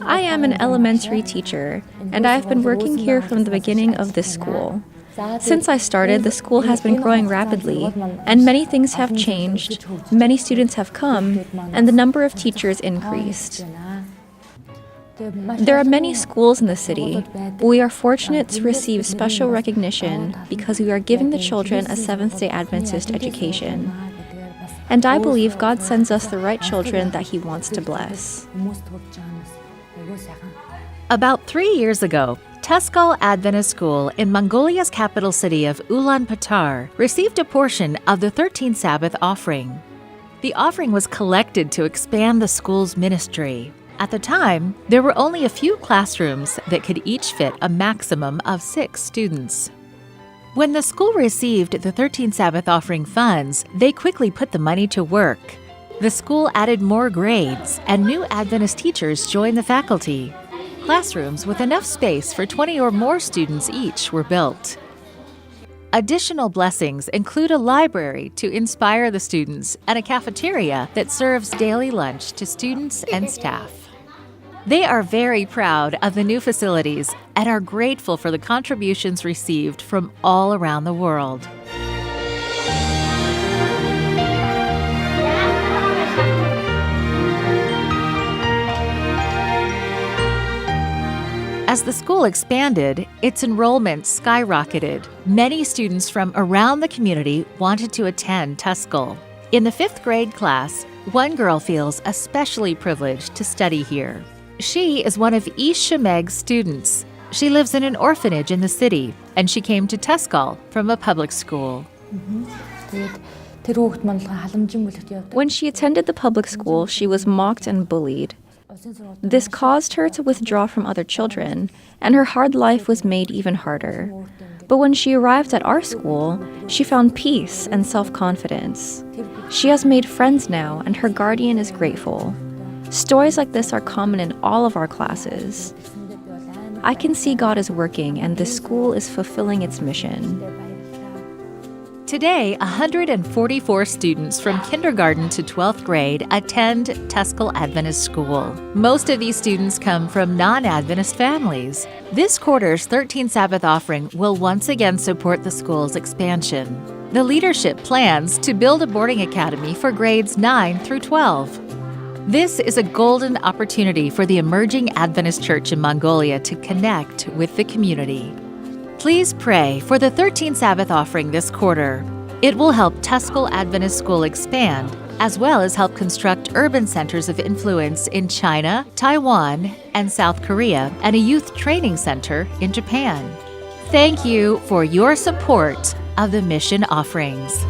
I am an elementary teacher, and I have been working here from the beginning of this school. Since I started, the school has been growing rapidly, and many things have changed, many students have come, and the number of teachers increased. There are many schools in the city, but we are fortunate to receive special recognition because we are giving the children a Seventh-day Adventist education. And I believe God sends us the right children that He wants to bless. About 3 years ago, Teskal Adventist School in Mongolia's capital city of Ulaanbaatar received a portion of the 13th Sabbath offering. The offering was collected to expand the school's ministry. At the time, there were only a few classrooms that could each fit a maximum of 6 students. When the school received the 13th Sabbath offering funds, they quickly put the money to work. The school added more grades, and new Adventist teachers joined the faculty. Classrooms with enough space for 20 or more students each were built. Additional blessings include a library to inspire the students and a cafeteria that serves daily lunch to students and staff. They are very proud of the new facilities and are grateful for the contributions received from all around the world. As the school expanded, its enrollment skyrocketed. Many students from around the community wanted to attend Teskal. In the 5th grade class, one girl feels especially privileged to study here. She is one of Ishemeg's students. She lives in an orphanage in the city, and she came to Teskal from a public school. When she attended the public school, she was mocked and bullied. This caused her to withdraw from other children, and her hard life was made even harder. But when she arrived at our school, she found peace and self-confidence. She has made friends now, and her guardian is grateful. Stories like this are common in all of our classes. I can see God is working, and this school is fulfilling its mission. Today, 144 students from kindergarten to 12th grade attend Teskal Adventist School. Most of these students come from non-Adventist families. This quarter's 13th Sabbath offering will once again support the school's expansion. The leadership plans to build a boarding academy for grades 9 through 12. This is a golden opportunity for the emerging Adventist church in Mongolia to connect with the community. Please pray for the 13th Sabbath offering this quarter. It will help Teskal Adventist School expand, as well as help construct urban centers of influence in China, Taiwan, and South Korea, and a youth training center in Japan. Thank you for your support of the mission offerings.